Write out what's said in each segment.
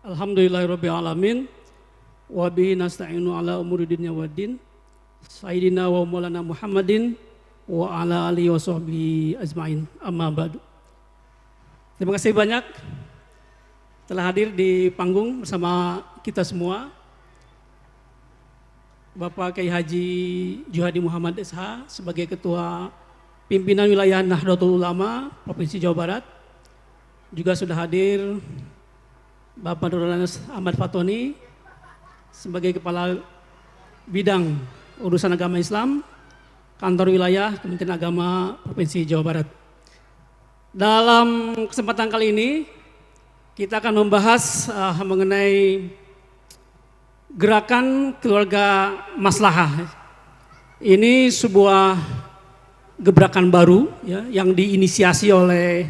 Alhamdulillahirabbil alamin wa bihi nasta'inu ala umuri dunya waddin. Sayyidina wa maulana Muhammadin wa ala alihi wa sahbihi ajmain. Amma ba'du. Terima kasih banyak telah hadir di panggung bersama kita semua. Bapak Kiai Haji Juhadi Muhammad SH sebagai Ketua Pimpinan Wilayah Nahdlatul Ulama Provinsi Jawa Barat. Juga sudah hadir Bapak Nurul Ahmad Fatoni sebagai Kepala Bidang Urusan Agama Islam Kantor Wilayah Kementerian Agama Provinsi Jawa Barat. Dalam kesempatan kali ini kita akan membahas mengenai gerakan keluarga maslahah. Ini sebuah gebrakan baru ya, yang diinisiasi oleh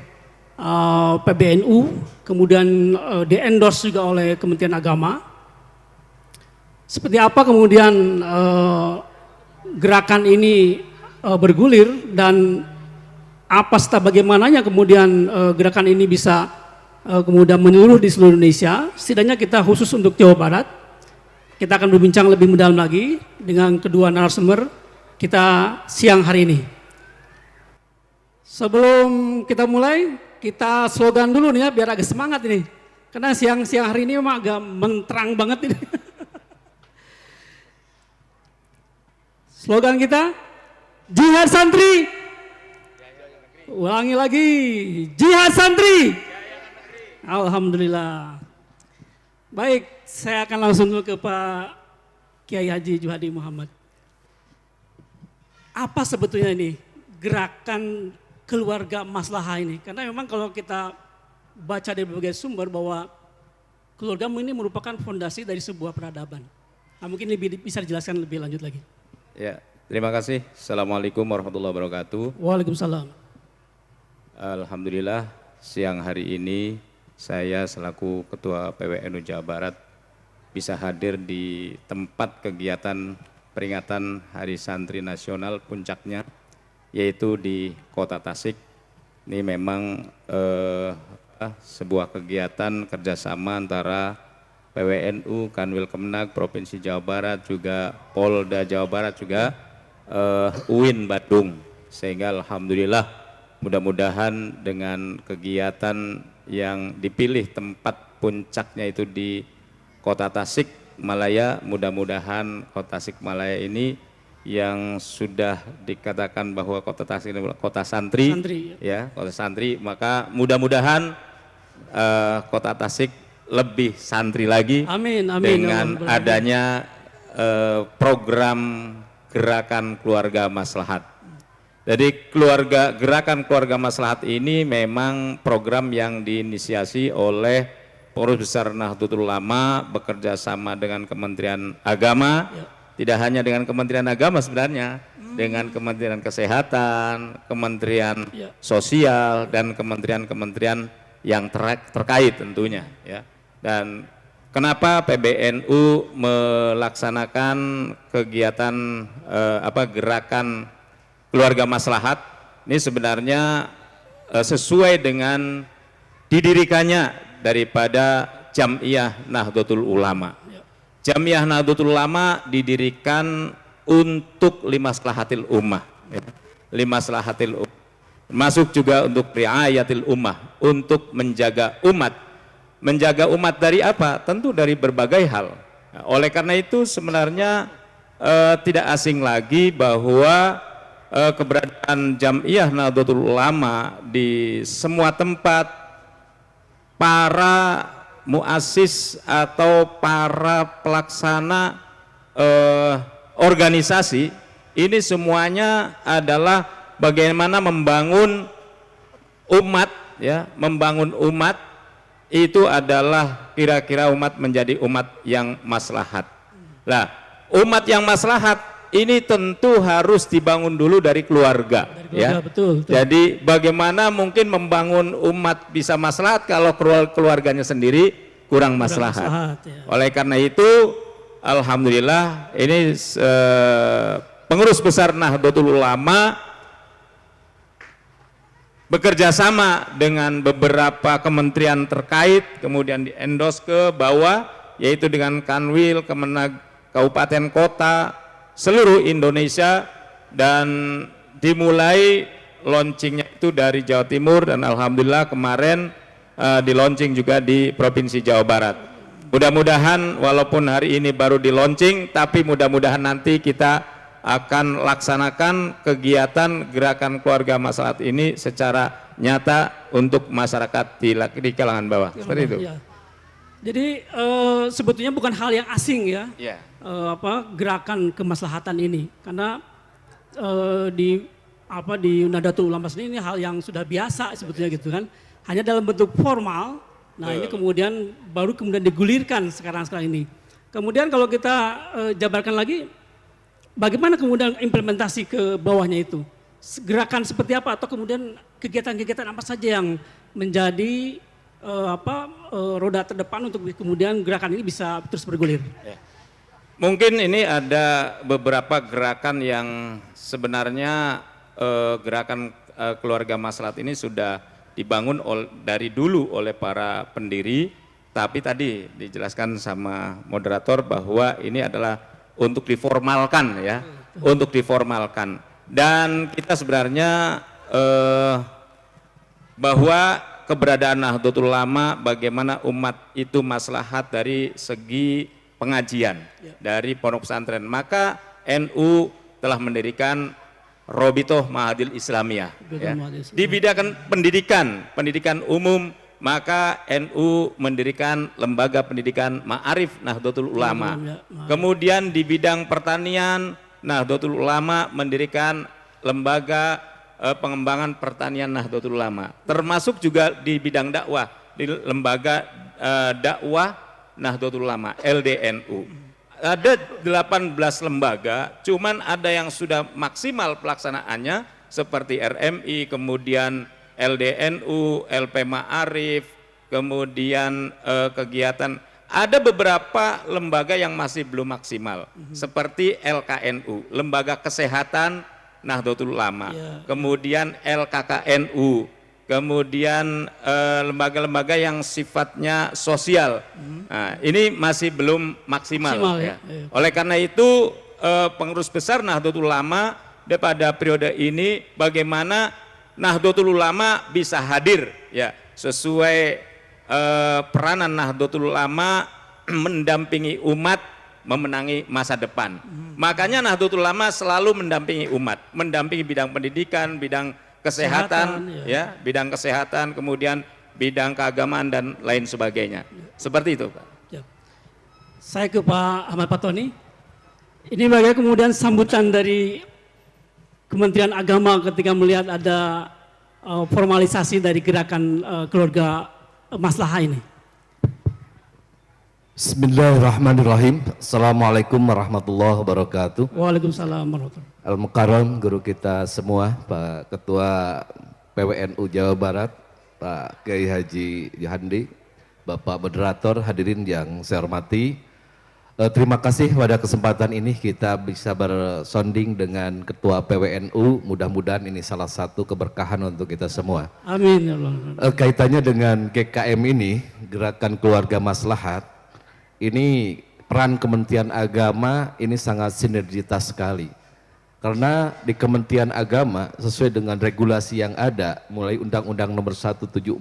PBNU, kemudian di-endorse juga oleh Kementerian Agama. Seperti apa kemudian gerakan ini bergulir dan apa bagaimananya kemudian gerakan ini bisa kemudian menyeluruh di seluruh Indonesia. Setidaknya kita khusus untuk Jawa Barat, kita akan berbincang lebih mendalam lagi dengan kedua narasumber kita siang hari ini. Sebelum kita mulai, kita slogan dulu nih ya biar agak semangat ini. Karena siang-siang hari ini memang agak menterang banget ini. Slogan kita, Jihad Santri. Ulangi lagi, Jihad Santri. Alhamdulillah. Baik, saya akan langsung dulu ke Pak Kiai Haji Juhadi Muhammad. Apa sebetulnya ini gerakan keluarga maslahah ini? Karena memang kalau kita baca dari berbagai sumber bahwa keluarga ini merupakan fondasi dari sebuah peradaban. Nah, mungkin bisa dijelaskan lebih lanjut lagi. Ya, terima kasih. Assalamualaikum warahmatullahi wabarakatuh. Waalaikumsalam. Alhamdulillah siang hari ini saya selaku Ketua PWNU Jawa Barat bisa hadir di tempat kegiatan peringatan Hari Santri Nasional puncaknya, yaitu di Kota Tasik. Ini memang sebuah kegiatan kerjasama antara PWNU, Kanwil Kemenag Provinsi Jawa Barat, juga Polda Jawa Barat, juga UIN Bandung. Sehingga alhamdulillah mudah-mudahan dengan kegiatan yang dipilih tempat puncaknya itu di Kota Tasik Malaya, mudah-mudahan Kota Tasik Malaya ini yang sudah dikatakan bahwa Kota Tasik ini kota santri, ya kota santri, maka mudah-mudahan Kota Tasik lebih santri lagi. Amin, amin, dengan adanya program gerakan keluarga maslahat. Jadi gerakan keluarga maslahat ini memang program yang diinisiasi oleh Pengurus Besar Nahdlatul Ulama bekerja sama dengan Kementerian Agama. Ya. Tidak hanya dengan Kementerian Agama sebenarnya, dengan Kementerian Kesehatan, Kementerian Sosial, dan kementerian-kementerian yang terkait tentunya. Ya. Dan kenapa PBNU melaksanakan kegiatan gerakan keluarga maslahat? Ini sebenarnya sesuai dengan didirikannya daripada Jam'iyah Nahdlatul Ulama. Jam'iyah Nahdlatul Ulama didirikan untuk limaslahatil ummah, ya. Limaslahatil ummah, masuk juga untuk riayatil ummah, untuk menjaga umat. Menjaga umat dari apa? Tentu dari berbagai hal. Nah, oleh karena itu sebenarnya tidak asing lagi bahwa keberadaan Jam'iyah Nahdlatul Ulama di semua tempat, para muassis atau para pelaksana organisasi ini semuanya adalah bagaimana membangun umat, ya, membangun umat itu adalah kira-kira umat menjadi umat yang maslahat. Nah, umat yang maslahat ini tentu harus dibangun dulu dari keluarga, ya. Betul. Jadi bagaimana mungkin membangun umat bisa maslahat kalau keluarganya sendiri kurang maslahat. Ya. Oleh karena itu, alhamdulillah ini Pengurus Besar Nahdlatul Ulama bekerja sama dengan beberapa kementerian terkait, kemudian di-endorse ke bawah, yaitu dengan Kanwil, Kemenag, Kabupaten Kota, seluruh Indonesia, dan dimulai launchingnya itu dari Jawa Timur, dan alhamdulillah kemarin di launching juga di Provinsi Jawa Barat. Mudah-mudahan walaupun hari ini baru di launching, tapi mudah-mudahan nanti kita akan laksanakan kegiatan gerakan keluarga maslahat ini secara nyata untuk masyarakat di kalangan bawah. Seperti itu. Ya. Jadi sebetulnya bukan hal yang asing ya, Ya. gerakan kemaslahatan ini, karena di Nahdlatul Ulama sendiri ini hal yang sudah biasa sebetulnya gitu kan, hanya dalam bentuk formal. Nah ini kemudian digulirkan sekarang ini. Kemudian kalau kita jabarkan lagi, bagaimana kemudian implementasi ke bawahnya itu? Gerakan seperti apa atau kemudian kegiatan-kegiatan apa saja yang menjadi roda terdepan untuk kemudian gerakan ini bisa terus bergulir? Ya. Mungkin ini ada beberapa gerakan yang sebenarnya gerakan keluarga maslahat ini sudah dibangun dari dulu oleh para pendiri, tapi tadi dijelaskan sama moderator bahwa ini adalah untuk diformalkan ya, untuk diformalkan. Dan kita sebenarnya bahwa keberadaan Nahdlatul Ulama, bagaimana umat itu maslahat dari segi pengajian dari pondok pesantren, maka NU telah mendirikan Robitoh Mahadil Islamiyah ya. Di bidang pendidikan umum, maka NU mendirikan lembaga pendidikan Ma'arif Nahdlatul Ulama. Kemudian di bidang pertanian, Nahdlatul Ulama mendirikan lembaga pengembangan pertanian Nahdlatul Ulama. Termasuk juga di bidang dakwah, di lembaga dakwah Nahdlatul Ulama LDNU. Ada 18 lembaga, cuman ada yang sudah maksimal pelaksanaannya seperti RMI, kemudian LDNU, LP Ma'arif, kemudian kegiatan. Ada beberapa lembaga yang masih belum maksimal, seperti LKNU, Lembaga Kesehatan Nahdlatul Ulama, kemudian LKKNU, kemudian lembaga-lembaga yang sifatnya sosial. Nah, ini masih belum maksimal ya. Oleh karena itu pengurus besar Nahdlatul Ulama pada periode ini, bagaimana Nahdlatul Ulama bisa hadir ya sesuai peranan Nahdlatul Ulama mendampingi umat memenangi masa depan. Makanya Nahdlatul Ulama selalu mendampingi umat, mendampingi bidang pendidikan, bidang kesehatan ya, bidang kesehatan, kemudian bidang keagamaan dan lain sebagainya. Seperti itu, Pak. Ya. Saya ke Pak Ahmad Fatoni. Ini bagaimana kemudian sambutan dari Kementerian Agama ketika melihat ada formalisasi dari gerakan keluarga maslahah ini? Bismillahirrahmanirrahim. Assalamualaikum warahmatullahi wabarakatuh. Waalaikumsalam warahmatullahi wabarakatuh. Al-Mukarram guru kita semua, Pak Ketua PWNU Jawa Barat, Pak Kiai Haji Johandi, Bapak Moderator, hadirin yang saya hormati. Terima kasih pada kesempatan ini kita bisa bersonding dengan Ketua PWNU. Mudah-mudahan ini salah satu keberkahan untuk kita semua. Amin ya Allah. Kaitannya dengan GKM ini, Gerakan Keluarga Maslahat, ini peran Kementerian Agama ini sangat sinergitas sekali. Karena di Kementerian Agama sesuai dengan regulasi yang ada, mulai Undang-Undang Nomor 174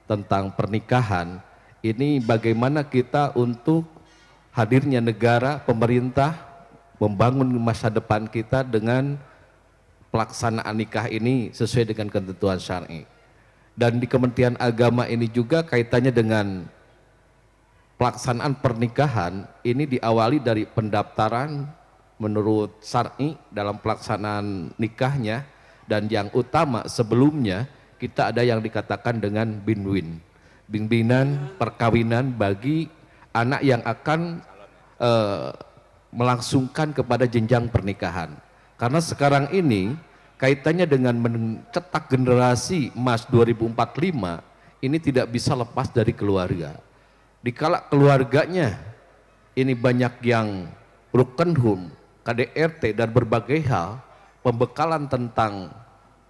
tentang pernikahan, ini bagaimana kita untuk hadirnya negara, pemerintah membangun masa depan kita dengan pelaksanaan nikah ini sesuai dengan ketentuan syar'i. Dan di Kementerian Agama ini juga kaitannya dengan pelaksanaan pernikahan ini diawali dari pendaftaran menurut syar'i dalam pelaksanaan nikahnya, dan yang utama sebelumnya kita ada yang dikatakan dengan binwin, bimbingan perkawinan bagi anak yang akan melangsungkan kepada jenjang pernikahan. Karena sekarang ini kaitannya dengan mencetak generasi emas 2045 ini tidak bisa lepas dari keluarga. Dikala keluarganya ini banyak yang rukenhum, KDRT dan berbagai hal, pembekalan tentang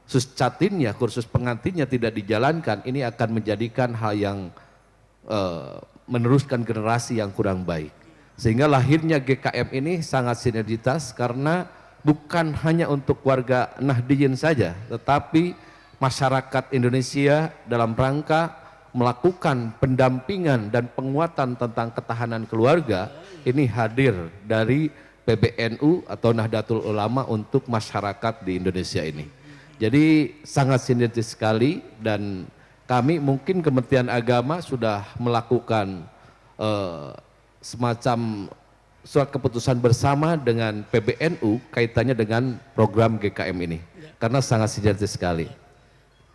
suscatinnya, kursus pengantinnya tidak dijalankan, ini akan menjadikan hal yang meneruskan generasi yang kurang baik. Sehingga lahirnya GKM ini sangat sinergitas karena bukan hanya untuk warga Nahdiyin saja, tetapi masyarakat Indonesia dalam rangka melakukan pendampingan dan penguatan tentang ketahanan keluarga ini hadir dari PBNU atau Nahdlatul Ulama untuk masyarakat di Indonesia ini. Jadi sangat sinergis sekali, dan kami mungkin Kementerian Agama sudah melakukan semacam surat keputusan bersama dengan PBNU kaitannya dengan program GKM ini karena sangat sinergis sekali.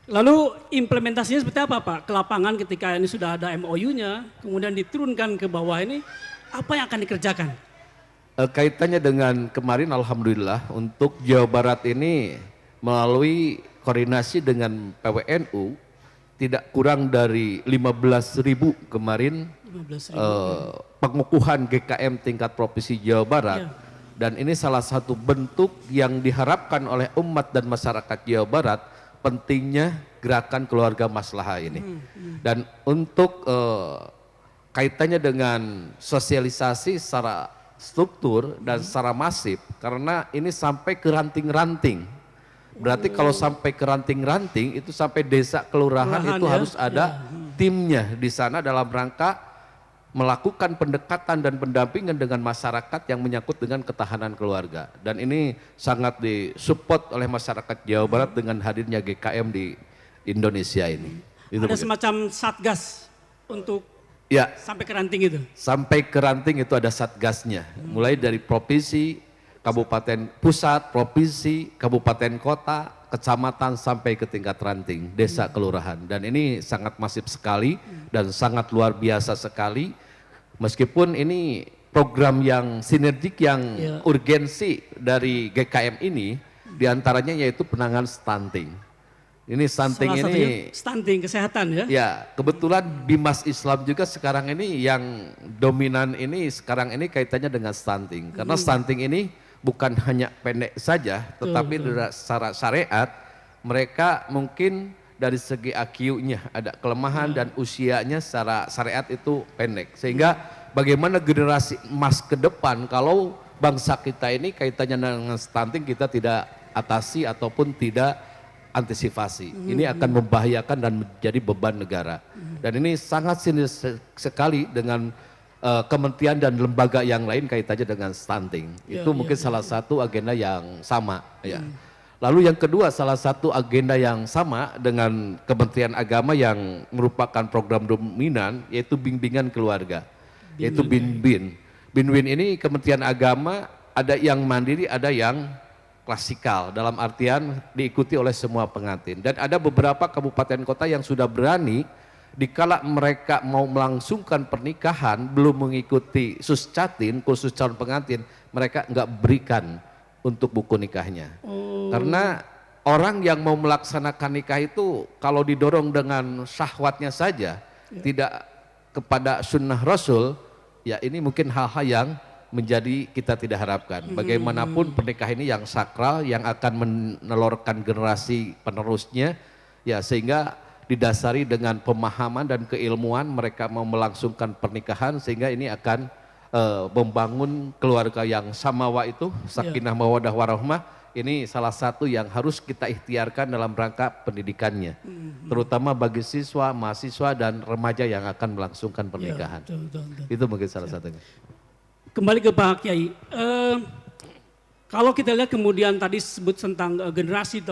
Lalu implementasinya seperti apa Pak? Ke lapangan ketika ini sudah ada MOU-nya, kemudian diturunkan ke bawah ini, apa yang akan dikerjakan? Kaitannya dengan kemarin alhamdulillah untuk Jawa Barat ini melalui koordinasi dengan PWNU tidak kurang dari 15.000 kemarin 15.000. Pengukuhan GKM tingkat provinsi Jawa Barat. Dan ini salah satu bentuk yang diharapkan oleh umat dan masyarakat Jawa Barat, pentingnya gerakan keluarga maslahah ini. Dan untuk kaitannya dengan sosialisasi secara struktur dan secara masif, karena ini sampai ke ranting-ranting. Berarti kalau sampai ke ranting-ranting itu sampai desa kelurahan itu ya? harus ada timnya di sana dalam rangka melakukan pendekatan dan pendampingan dengan masyarakat yang menyangkut dengan ketahanan keluarga. Dan ini sangat disupport oleh masyarakat Jawa Barat dengan hadirnya GKM di Indonesia ini. Itu Ada mungkin. semacam satgas untuk Ya, sampai ke ranting itu? sampai ke ranting itu ada satgasnya. Mulai dari provinsi, kabupaten pusat, provinsi, kabupaten kota, kecamatan sampai ke tingkat ranting, desa kelurahan. Dan ini sangat masif sekali dan sangat luar biasa sekali. Meskipun ini program yang sinergik yang urgensi dari GKM ini, diantaranya yaitu penanganan stunting. Ini stunting Salah ini satunya stunting, kesehatan ya? ya, kebetulan Bimas Islam juga sekarang ini yang dominan ini sekarang ini kaitannya dengan stunting. Karena stunting ini bukan hanya pendek saja, tetapi secara syariat mereka mungkin dari segi IQ-nya ada kelemahan dan usianya secara syariat itu pendek. Sehingga bagaimana generasi emas ke depan kalau bangsa kita ini kaitannya dengan stunting kita tidak atasi ataupun tidak antisipasi. Ini akan membahayakan dan menjadi beban negara. Dan ini sangat sinergis sekali dengan kementerian dan lembaga yang lain kaitannya dengan stunting. Itu mungkin salah satu agenda yang sama. Ya. Lalu yang kedua, salah satu agenda yang sama dengan Kementerian Agama yang merupakan program dominan yaitu bimbingan keluarga, yaitu BIN-BIN. BIN-BIN ini Kementerian Agama ada yang mandiri, ada yang klasikal, dalam artian diikuti oleh semua pengantin. Dan ada beberapa kabupaten kota yang sudah berani dikala mereka mau melangsungkan pernikahan belum mengikuti suscatin, khusus calon pengantin, mereka enggak berikan untuk buku nikahnya. Karena orang yang mau melaksanakan nikah itu kalau didorong dengan syahwatnya saja, tidak kepada sunnah Rasul, ya ini mungkin hal-hal yang menjadi kita tidak harapkan. Bagaimanapun pernikahan ini yang sakral, yang akan menelurkan generasi penerusnya, ya sehingga didasari dengan pemahaman dan keilmuan mereka mau melangsungkan pernikahan sehingga ini akan membangun keluarga yang samawa itu, sakinah mawaddah warahmah. Ini salah satu yang harus kita ikhtiarkan dalam rangka pendidikannya, terutama bagi siswa, mahasiswa dan remaja yang akan melangsungkan pernikahan. Betul. Itu mungkin salah satunya. Kembali ke Pak Kiai, kalau kita lihat kemudian tadi sebut tentang generasi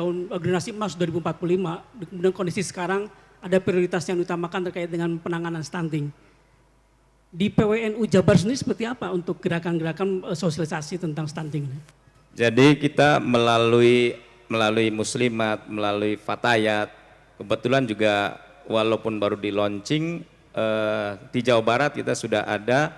emas 2045, kemudian kondisi sekarang ada prioritas yang diutamakan terkait dengan penanganan stunting. Di PWNU Jabar sendiri seperti apa untuk gerakan-gerakan sosialisasi tentang stunting ini? Jadi kita melalui muslimat, melalui fatayat, kebetulan juga walaupun baru di launching di Jawa Barat kita sudah ada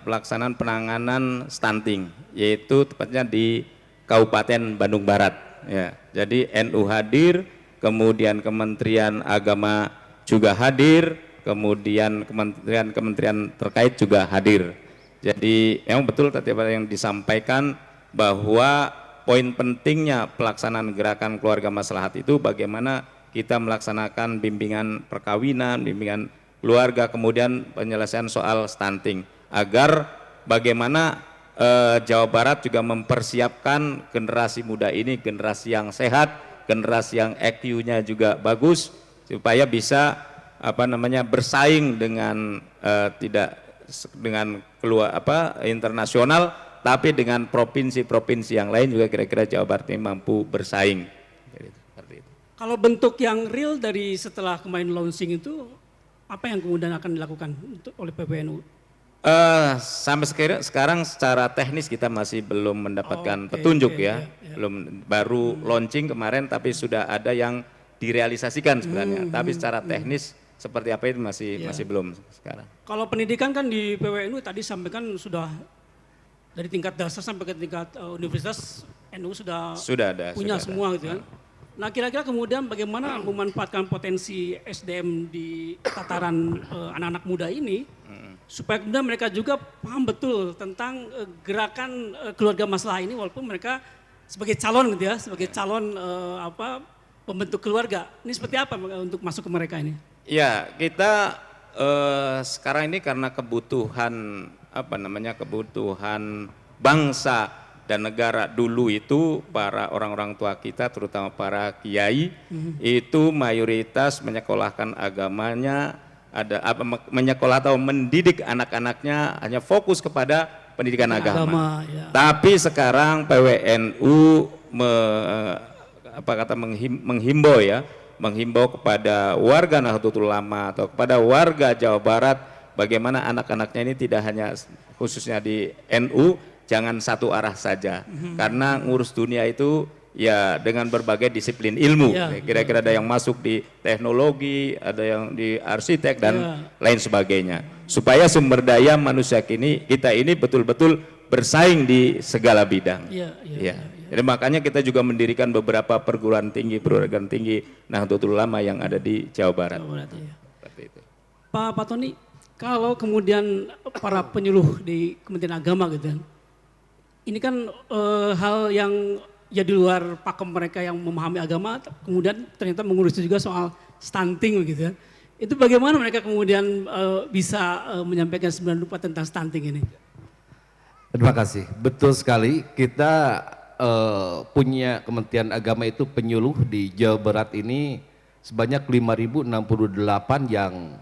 pelaksanaan penanganan stunting, yaitu tepatnya di Kabupaten Bandung Barat. Ya, jadi NU hadir, kemudian Kementerian Agama juga hadir, kemudian kementerian terkait juga hadir. Jadi memang betul tadi apa yang disampaikan bahwa poin pentingnya pelaksanaan gerakan keluarga maslahat itu bagaimana kita melaksanakan bimbingan perkawinan, bimbingan keluarga, kemudian penyelesaian soal stunting, agar bagaimana Jawa Barat juga mempersiapkan generasi muda ini, generasi yang sehat, generasi yang EQ-nya juga bagus, supaya bisa bersaing dengan tidak dengan internasional, tapi dengan provinsi-provinsi yang lain juga kira-kira Jawa Barat ini mampu bersaing. Seperti itu. Kalau bentuk yang real dari setelah kemarin launching itu, apa yang kemudian akan dilakukan oleh PBNU? Sampai sekarang secara teknis kita masih belum mendapatkan petunjuk ya. Belum, baru launching kemarin, tapi sudah ada yang direalisasikan sebenarnya. Tapi secara teknis seperti apa itu masih belum sekarang. Kalau pendidikan kan di PWNU tadi sampaikan sudah dari tingkat dasar sampai ke tingkat universitas, NU sudah punya semua gitu kan. Nah kira-kira kemudian bagaimana memanfaatkan potensi SDM di tataran anak-anak muda ini supaya kemudian mereka juga paham betul tentang gerakan keluarga maslahat ini, walaupun mereka sebagai calon gitu ya, sebagai calon pembentuk keluarga. Ini seperti apa untuk masuk ke mereka ini? Ya, kita sekarang ini karena kebutuhan kebutuhan bangsa dan negara dulu itu, para orang-orang tua kita terutama para kiai itu mayoritas menyekolahkan agamanya, menyekolah atau mendidik anak-anaknya hanya fokus kepada pendidikan agama. Ya. Tapi sekarang PWNU menghimbau kepada warga Nahdlatul Ulama atau kepada warga Jawa Barat, bagaimana anak-anaknya ini tidak hanya khususnya di NU, jangan satu arah saja. Karena ngurus dunia itu ya dengan berbagai disiplin ilmu. Kira-kira ada yang masuk di teknologi, ada yang di arsitek dan lain sebagainya. Supaya sumber daya manusia kita ini betul-betul bersaing di segala bidang. Jadi makanya kita juga mendirikan beberapa perguruan tinggi Nahdlatul Ulama yang ada di Jawa Barat. Seperti itu. Pak Tony, kalau kemudian para penyuluh di Kementerian Agama gitu kan, ini kan hal yang ya di luar pakem mereka yang memahami agama, kemudian ternyata mengurus juga soal stunting gitu ya. Itu bagaimana mereka kemudian bisa menyampaikan sebenarnya rupa tentang stunting ini? Terima kasih, betul sekali. Kita punya Kementerian Agama itu penyuluh di Jawa Barat ini sebanyak 5.068 yang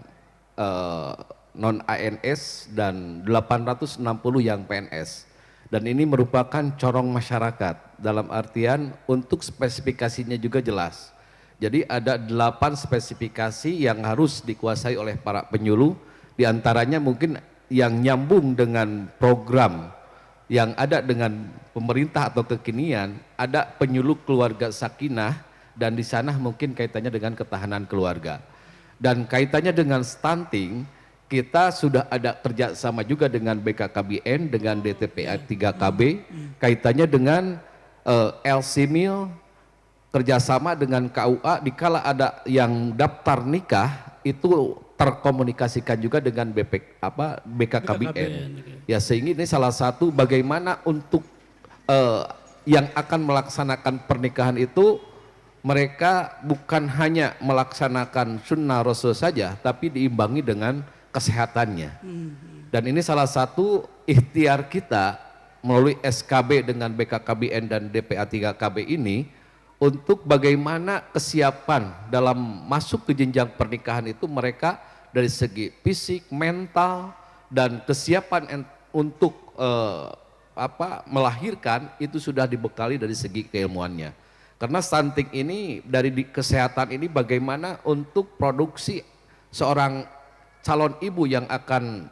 non ANS dan 860 yang PNS. Dan ini merupakan corong masyarakat, dalam artian untuk spesifikasinya juga jelas. Jadi ada 8 spesifikasi yang harus dikuasai oleh para penyuluh, diantaranya mungkin yang nyambung dengan program yang ada dengan pemerintah atau kekinian, ada penyuluh keluarga sakinah, dan di sana mungkin kaitannya dengan ketahanan keluarga. Dan kaitannya dengan stunting, kita sudah ada kerjasama juga dengan BKKBN, dengan DTPA 3KB, kaitannya dengan LCMIL, kerjasama dengan KUA, dikala ada yang daftar nikah, itu terkomunikasikan juga dengan BKKBN. Ya, sehingga ini salah satu bagaimana untuk yang akan melaksanakan pernikahan itu, mereka bukan hanya melaksanakan sunnah Rasul saja, tapi diimbangi dengan kesehatannya. Dan ini salah satu ikhtiar kita melalui SKB dengan BKKBN dan DPA 3KB ini, untuk bagaimana kesiapan dalam masuk ke jenjang pernikahan itu mereka dari segi fisik, mental, dan kesiapan untuk melahirkan itu sudah dibekali dari segi keilmuannya. Karena stunting ini dari kesehatan ini bagaimana untuk produksi seorang calon ibu yang akan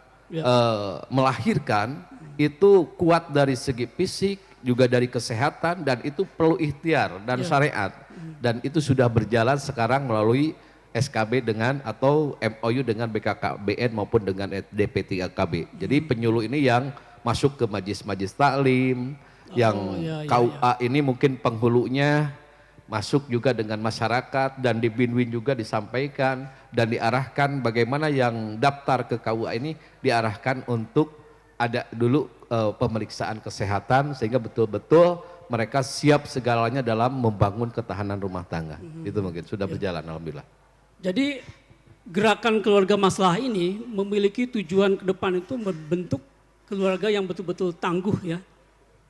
melahirkan itu kuat dari segi fisik, juga dari kesehatan, dan itu perlu ikhtiar dan syariat. Dan itu sudah berjalan sekarang melalui SKB dengan atau MOU dengan BKKBN maupun dengan DP3KB. Jadi penyuluh ini yang masuk ke majlis-majlis taklim, yang KUA ini mungkin penghulunya masuk juga dengan masyarakat, dan di Binwin juga disampaikan dan diarahkan bagaimana yang daftar ke KUA ini diarahkan untuk ada dulu pemeriksaan kesehatan, sehingga betul-betul mereka siap segalanya dalam membangun ketahanan rumah tangga. Itu mungkin sudah berjalan alhamdulillah. Jadi gerakan keluarga maslahah ini memiliki tujuan ke depan itu membentuk keluarga yang betul-betul tangguh ya.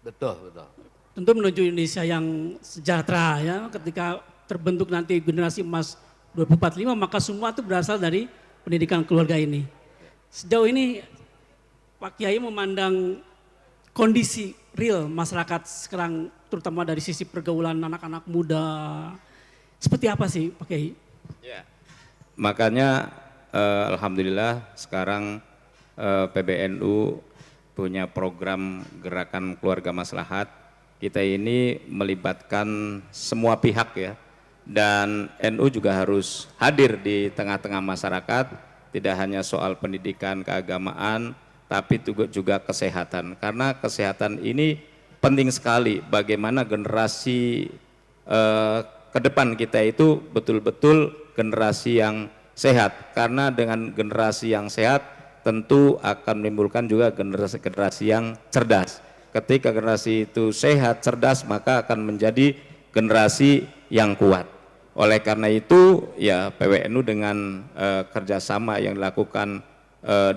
Betul, betul. Tentu menuju Indonesia yang sejahtera ya. Ketika terbentuk nanti generasi emas 2045 maka semua itu berasal dari pendidikan keluarga ini. Sejauh ini Pak Kiai memandang kondisi real masyarakat sekarang terutama dari sisi pergaulan anak-anak muda seperti apa sih Pak Kiai? Ya. Makanya alhamdulillah sekarang PBNU punya program gerakan keluarga maslahat. Kita ini melibatkan semua pihak ya. Dan NU juga harus hadir di tengah-tengah masyarakat, tidak hanya soal pendidikan keagamaan, tapi juga kesehatan. Karena kesehatan ini penting sekali bagaimana generasi ke depan kita itu betul-betul generasi yang sehat. Karena dengan generasi yang sehat tentu akan menimbulkan juga generasi-generasi yang cerdas. Ketika generasi itu sehat, cerdas, maka akan menjadi generasi yang kuat. Oleh karena itu ya PWNU dengan kerjasama yang dilakukan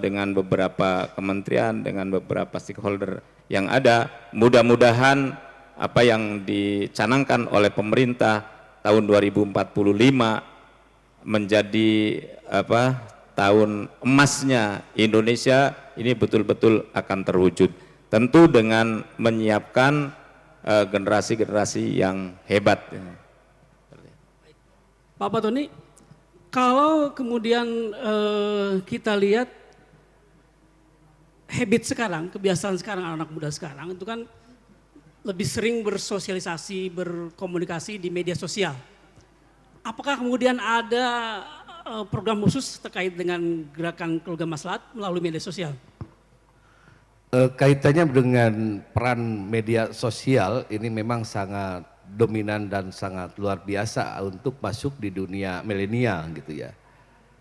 dengan beberapa kementerian, dengan beberapa stakeholder yang ada, mudah-mudahan apa yang dicanangkan oleh pemerintah tahun 2045 menjadi tahun emasnya Indonesia ini betul-betul akan terwujud. Tentu dengan menyiapkan generasi-generasi yang hebat. Pak Patoni, kalau kemudian kita lihat habit sekarang, kebiasaan sekarang anak muda sekarang itu kan lebih sering bersosialisasi, berkomunikasi di media sosial. Apakah kemudian ada program khusus terkait dengan gerakan keluarga maslahat melalui media sosial? Kaitannya dengan peran media sosial ini memang sangat dominan dan sangat luar biasa untuk masuk di dunia milenial gitu ya.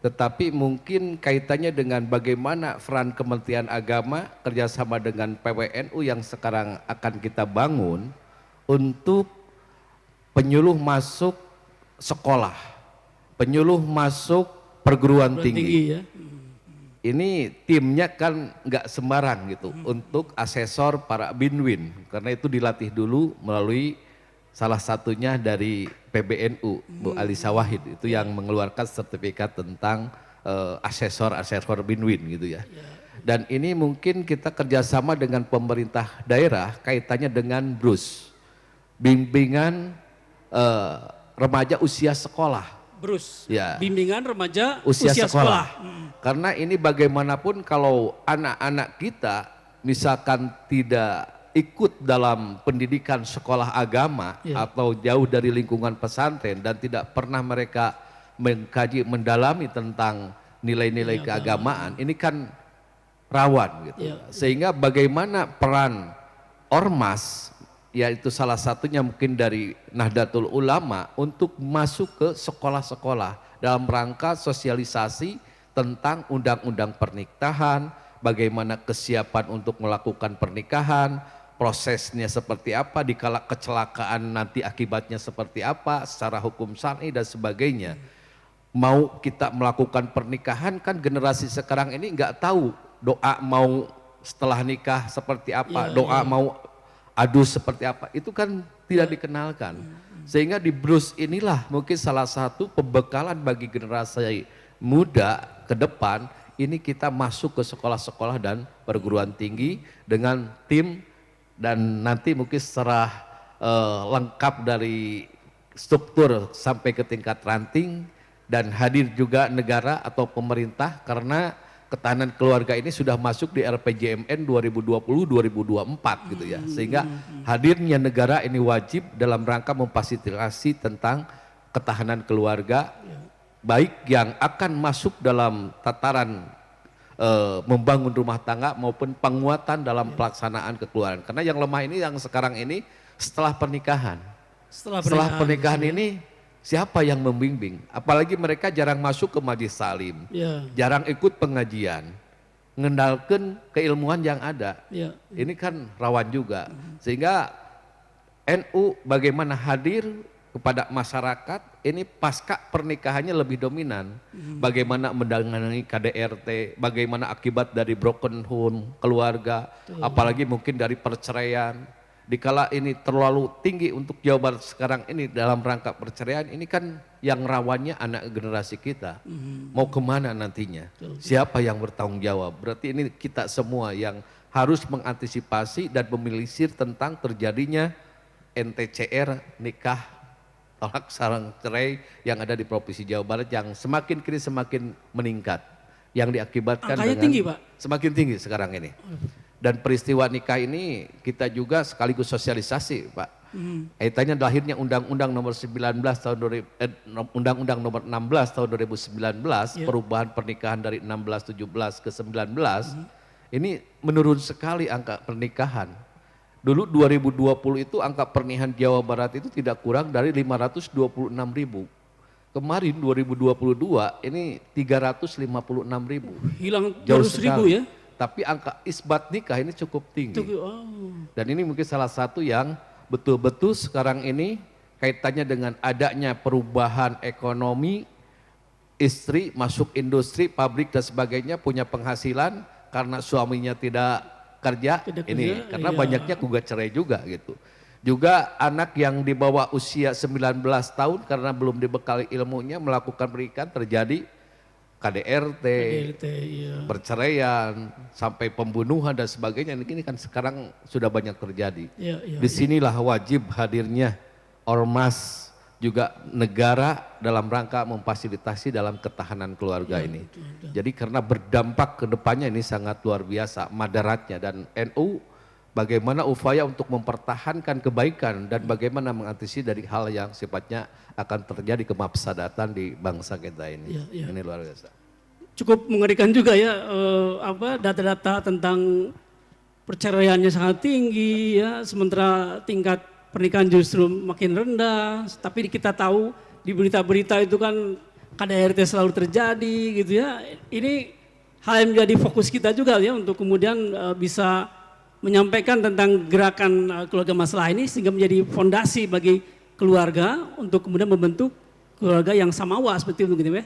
Tetapi mungkin kaitannya dengan bagaimana peran Kementerian Agama kerjasama dengan PWNU yang sekarang akan kita bangun untuk penyuluh masuk sekolah, penyuluh masuk perguruan tinggi. Ya. Ini timnya kan nggak sembarang gitu untuk asesor para binwin karena itu dilatih dulu melalui salah satunya dari PBNU, Bu Alisa Wahid, itu yang mengeluarkan sertifikat tentang asesor binwin gitu ya. Dan ini mungkin kita kerjasama dengan pemerintah daerah kaitannya dengan BRUS, bimbingan remaja usia sekolah. BRUS, ya. Bimbingan remaja usia sekolah. Karena ini bagaimanapun kalau anak-anak kita misalkan tidak ikut dalam pendidikan sekolah agama atau jauh dari lingkungan pesantren dan tidak pernah mereka mengkaji mendalami tentang nilai-nilai keagamaan, ini kan rawan gitu. Sehingga bagaimana peran ormas, yaitu salah satunya mungkin dari Nahdlatul Ulama untuk masuk ke sekolah-sekolah dalam rangka sosialisasi tentang undang-undang pernikahan, bagaimana kesiapan untuk melakukan pernikahan, prosesnya seperti apa, dikala kecelakaan nanti akibatnya seperti apa secara hukum syar'i dan sebagainya. Mau kita melakukan pernikahan kan generasi sekarang ini nggak tahu doa mau setelah nikah seperti apa, doa mau adu seperti apa, itu kan tidak dikenalkan. Sehingga di BRUS inilah mungkin salah satu pembekalan bagi generasi muda ke depan, ini kita masuk ke sekolah-sekolah dan perguruan tinggi dengan tim dan nanti mungkin secara lengkap dari struktur sampai ke tingkat ranting dan hadir juga negara atau pemerintah karena ketahanan keluarga ini sudah masuk di RPJMN 2020-2024 gitu ya. Sehingga hadirnya negara ini wajib dalam rangka memfasilitasi tentang ketahanan keluarga baik yang akan masuk dalam tataran membangun rumah tangga maupun penguatan dalam pelaksanaan kekeluargaan. Karena yang lemah ini yang sekarang ini setelah pernikahan. Setelah pernikahan ini siapa yang membimbing? Apalagi mereka jarang masuk ke majelis salim, jarang ikut pengajian, mengendalikan keilmuan yang ada. Ini kan rawan juga. Sehingga NU bagaimana hadir kepada masyarakat ini pasca pernikahannya lebih dominan. Bagaimana menangani KDRT, bagaimana akibat dari broken home keluarga, apalagi mungkin dari perceraian. Dikala ini terlalu tinggi untuk Jawa Barat sekarang ini dalam rangka perceraian, ini kan yang rawannya anak generasi kita. Mau kemana nantinya? Siapa yang bertanggung jawab? Berarti ini kita semua yang harus mengantisipasi dan menelisir tentang terjadinya NTCR, nikah tolak sarang cerai yang ada di Provinsi Jawa Barat yang semakin kini semakin meningkat, yang diakibatkan angkanya dengan tinggi, Pak. Semakin tinggi sekarang ini. Dan peristiwa nikah ini kita juga sekaligus sosialisasi, Pak. Kaitannya lahirnya Undang-Undang Nomor 19 tahun Undang-Undang Nomor 16 tahun 2019, perubahan pernikahan dari 16 17 ke 19. Ini menurun sekali angka pernikahan. Dulu 2020 itu angka pernikahan Jawa Barat itu tidak kurang dari 526.000. Kemarin 2022 ini 356.000. Hilang Jauh 200.000 ya. Tapi angka isbat nikah ini cukup tinggi. Oh. Dan ini mungkin salah satu yang betul-betul sekarang ini kaitannya dengan adanya perubahan ekonomi, istri masuk industri, pabrik dan sebagainya, punya penghasilan karena suaminya tidak kerja, ini karena banyaknya gugat cerai juga gitu. Juga anak yang di bawah usia 19 tahun karena belum dibekali ilmunya melakukan pernikahan, terjadi KDRT, perceraian, sampai pembunuhan dan sebagainya. Ini kan sekarang sudah banyak terjadi. Disinilah wajib hadirnya ormas juga negara dalam rangka memfasilitasi dalam ketahanan keluarga ini. Jadi karena berdampak ke depannya ini sangat luar biasa madaratnya, dan NU bagaimana upaya untuk mempertahankan kebaikan dan bagaimana mengantisipasi dari hal yang sifatnya akan terjadi kemafsadatan di bangsa kita ini. Ini luar biasa. Cukup mengerikan juga ya, data-data tentang perceraiannya sangat tinggi ya, sementara tingkat pernikahan justru makin rendah. Tapi kita tahu di berita-berita itu kan KDRT selalu terjadi gitu ya. Ini hal yang menjadi fokus kita juga ya, untuk kemudian bisa menyampaikan tentang gerakan keluarga masalah ini sehingga menjadi fondasi bagi keluarga untuk kemudian membentuk keluarga yang samawa seperti itu gitu ya.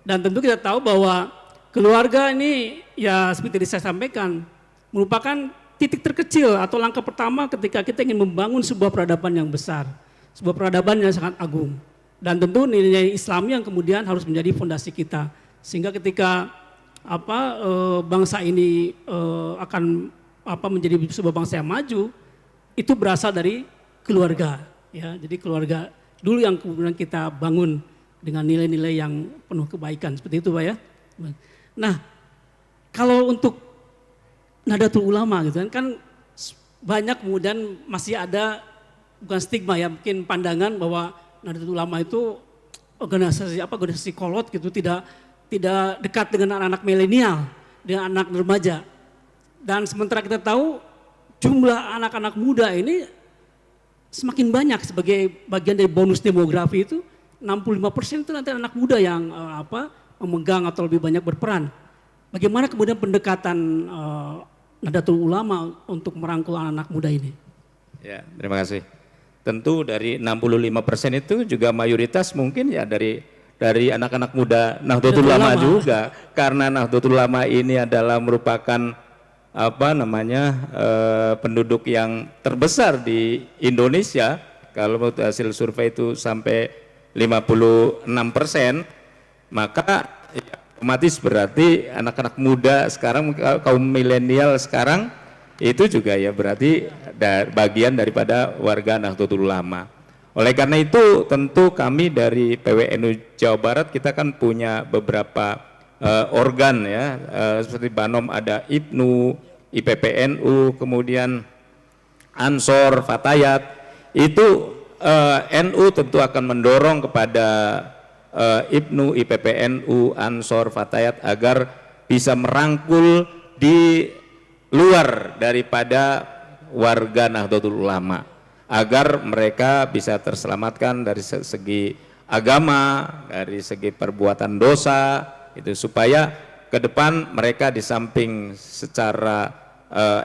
Dan tentu kita tahu bahwa keluarga ini ya seperti tadi saya sampaikan merupakan titik terkecil atau langkah pertama ketika kita ingin membangun sebuah peradaban yang besar, sebuah peradaban yang sangat agung. Dan tentu nilai Islam yang kemudian harus menjadi fondasi kita, sehingga ketika bangsa ini akan menjadi sebuah bangsa yang maju, itu berasal dari keluarga. Ya, jadi keluarga dulu yang kemudian kita bangun dengan nilai-nilai yang penuh kebaikan seperti itu, Pak ya. Nah, kalau untuk Nahdlatul Ulama gitu kan banyak kemudian masih ada bukan stigma ya, mungkin pandangan bahwa Nahdlatul Ulama itu organisasi kolot gitu, tidak dekat dengan anak-anak milenial, dengan anak remaja. Dan sementara kita tahu jumlah anak-anak muda ini semakin banyak sebagai bagian dari bonus demografi itu, 65% itu nanti anak muda yang memegang atau lebih banyak berperan. Bagaimana kemudian pendekatan Nahdlatul Ulama untuk merangkul anak-anak muda ini? Ya, terima kasih. Tentu dari 65% itu juga mayoritas mungkin ya dari anak-anak muda Nahdlatul Ulama juga, karena Nahdlatul Ulama ini adalah merupakan penduduk yang terbesar di Indonesia. Kalau menurut hasil survei itu sampai 56%, maka ya, otomatis berarti anak-anak muda sekarang, kaum milenial sekarang itu juga ya berarti bagian daripada warga Nahdlatul Ulama. Oleh karena itu tentu kami dari PWNU Jawa Barat kita kan punya beberapa organ ya, seperti Banom ada IPNU, IPPNU, kemudian Ansor, Fatayat. Itu NU tentu akan mendorong kepada IPNU, IPPNU, Ansor, Fatayat agar bisa merangkul di luar daripada warga Nahdlatul Ulama, agar mereka bisa terselamatkan dari segi agama, dari segi perbuatan dosa, itu supaya ke depan mereka di samping secara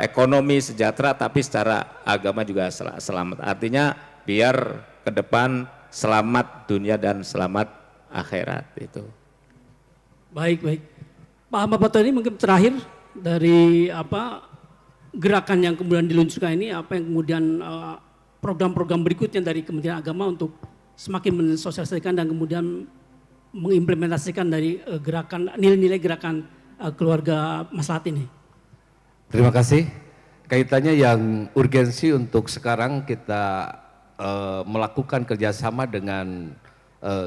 ekonomi sejahtera, tapi secara agama juga selamat. Artinya biar ke depan selamat dunia dan selamat akhirat itu. Baik, baik. Pak Ahmad Fatoni, mungkin terakhir dari gerakan yang kemudian diluncurkan ini, apa yang kemudian program-program berikutnya dari Kementerian Agama untuk semakin mensosialisasikan dan kemudian mengimplementasikan dari gerakan nilai-nilai gerakan keluarga maslahat ini. Terima kasih. Kaitannya yang urgensi untuk sekarang kita melakukan kerjasama dengan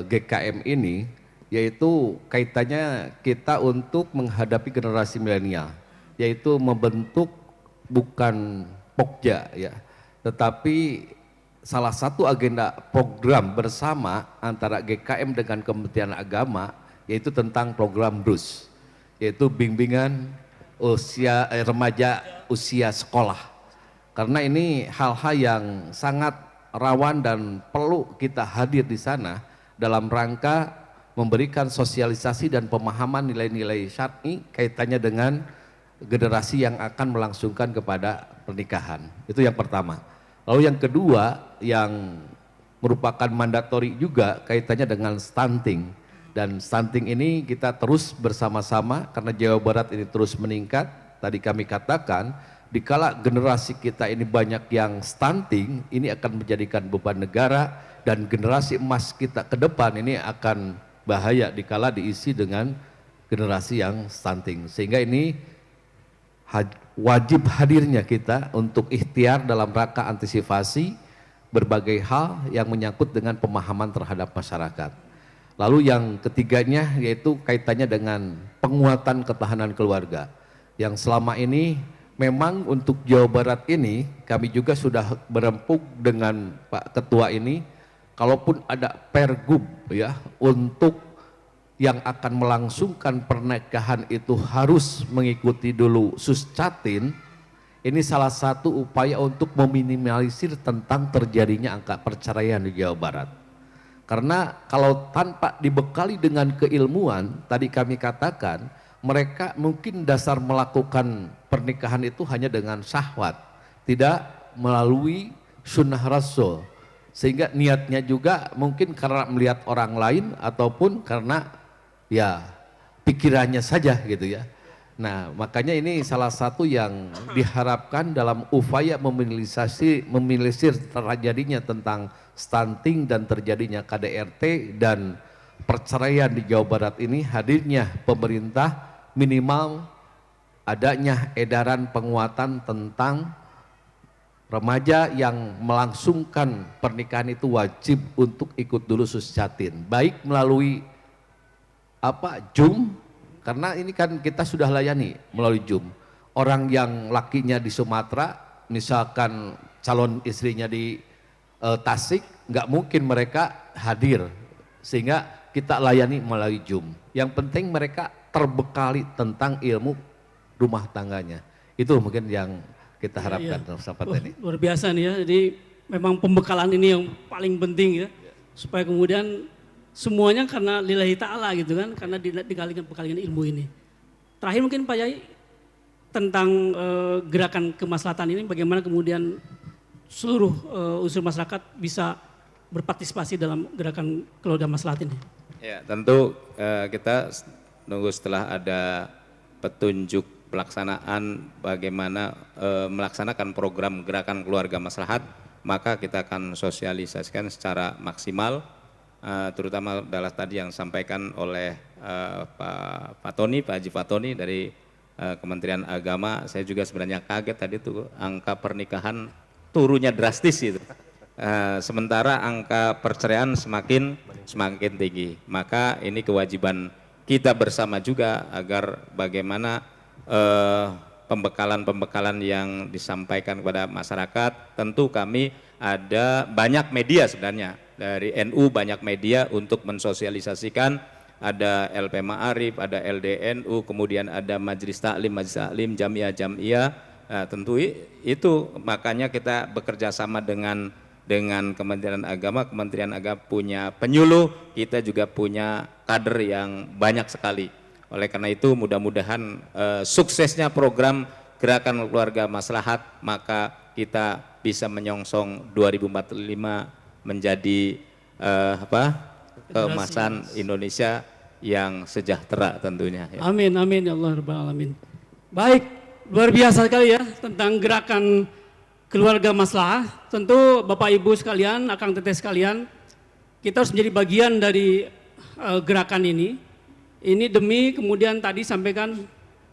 GKM ini, yaitu kaitannya kita untuk menghadapi generasi milenial, yaitu membentuk bukan pokja ya, tetapi salah satu agenda program bersama antara GKM dengan Kementerian Agama yaitu tentang program BRUS, yaitu bimbingan usia remaja usia sekolah. Karena ini hal-hal yang sangat rawan dan perlu kita hadir di sana dalam rangka memberikan sosialisasi dan pemahaman nilai-nilai syar'i kaitannya dengan generasi yang akan melangsungkan kepada pernikahan. Itu yang pertama. Lalu yang kedua yang merupakan mandatori juga kaitannya dengan stunting. Dan stunting ini kita terus bersama-sama karena Jawa Barat ini terus meningkat. Tadi kami katakan dikala generasi kita ini banyak yang stunting, ini akan menjadikan beban negara dan generasi emas kita ke depan ini akan bahaya dikala diisi dengan generasi yang stunting. Sehingga ini wajib hadirnya kita untuk ikhtiar dalam rangka antisipasi berbagai hal yang menyangkut dengan pemahaman terhadap masyarakat. Lalu yang ketiganya yaitu kaitannya dengan penguatan ketahanan keluarga. Yang selama ini memang untuk Jawa Barat ini kami juga sudah berempuk dengan Pak Ketua ini, kalaupun ada pergub ya untuk yang akan melangsungkan pernikahan itu harus mengikuti dulu Suscatin, ini salah satu upaya untuk meminimalisir tentang terjadinya angka perceraian di Jawa Barat. Karena kalau tanpa dibekali dengan keilmuan, tadi kami katakan, mereka mungkin dasar melakukan pernikahan itu hanya dengan syahwat, tidak melalui sunnah Rasul. Sehingga niatnya juga mungkin karena melihat orang lain ataupun karena ya pikirannya saja gitu ya. Nah makanya ini salah satu yang diharapkan dalam upaya meminimalisir terjadinya tentang stunting dan terjadinya KDRT dan perceraian di Jawa Barat ini, hadirnya pemerintah minimal adanya edaran penguatan tentang remaja yang melangsungkan pernikahan itu wajib untuk ikut dulu Suscatin, baik melalui Zoom, karena ini kan kita sudah layani melalui Zoom. Orang yang lakinya di Sumatera, misalkan calon istrinya di Tasik, nggak mungkin mereka hadir, sehingga kita layani melalui Zoom. Yang penting mereka terbekali tentang ilmu rumah tangganya. Itu mungkin yang kita harapkan dalam kesempatan ini. Luar biasa nih ya, jadi memang pembekalan ini yang paling penting ya, supaya kemudian semuanya karena lillahi ta'ala gitu kan, karena dikalikan ilmu ini. Terakhir mungkin Pak Yai, tentang gerakan kemaslahatan ini, bagaimana kemudian seluruh unsur masyarakat bisa berpartisipasi dalam gerakan keluarga maslahat ini? Ya tentu kita nunggu setelah ada petunjuk pelaksanaan bagaimana melaksanakan program gerakan keluarga maslahat, maka kita akan sosialisasikan secara maksimal, terutama adalah tadi yang disampaikan oleh Pak Fatoni, Pak Haji Fatoni dari Kementerian Agama. Saya juga sebenarnya kaget tadi tuh angka pernikahan turunnya drastis itu. Sementara angka perceraian semakin tinggi. Maka ini kewajiban kita bersama juga agar bagaimana pembekalan yang disampaikan kepada masyarakat. Tentu kami ada banyak media sebenarnya, dari NU banyak media untuk mensosialisasikan, ada LP Ma'arif, ada LDNU, kemudian ada Majelis Taklim, Jamiah. Tentu itu makanya kita bekerja sama dengan Kementerian Agama. Kementerian Agama punya penyuluh, kita juga punya kader yang banyak sekali. Oleh karena itu mudah-mudahan suksesnya program gerakan keluarga maslahat, maka kita bisa menyongsong 2045 menjadi keemasan Indonesia yang sejahtera tentunya. Ya. Amin, amin ya Allah Rabbal Alamin. Baik, luar biasa sekali ya tentang gerakan keluarga maslahah. Tentu Bapak Ibu sekalian, Akang Teteh sekalian, kita harus menjadi bagian dari gerakan ini. Ini demi kemudian tadi sampaikan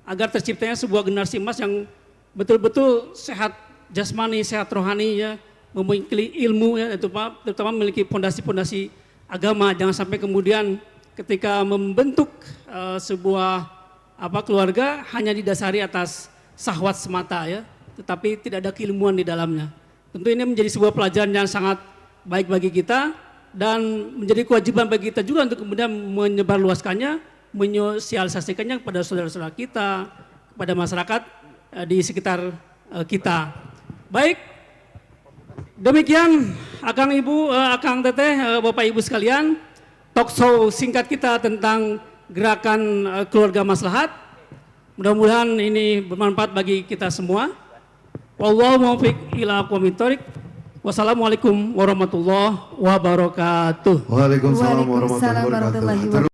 agar terciptanya sebuah generasi emas yang betul-betul sehat jasmani, sehat rohani ya, memiliki ilmu ya, itu Pak, terutama memiliki pondasi-pondasi agama. Jangan sampai kemudian ketika membentuk sebuah keluarga hanya didasari atas syahwat semata ya, tetapi tidak ada keilmuan di dalamnya. Tentu ini menjadi sebuah pelajaran yang sangat baik bagi kita dan menjadi kewajiban bagi kita juga untuk kemudian menyebarluaskannya, menyosialisasikannya kepada saudara-saudara kita, kepada masyarakat di sekitar kita. Baik, demikian Akang Ibu, Akang Teteh, Bapak Ibu sekalian, talk show singkat kita tentang gerakan keluarga maslahat. Mudah-mudahan ini bermanfaat bagi kita semua. Wallahu muwaffiq ila aqwamit thoriq. Wassalamualaikum warahmatullahi wabarakatuh. Waalaikumsalam warahmatullahi wabarakatuh.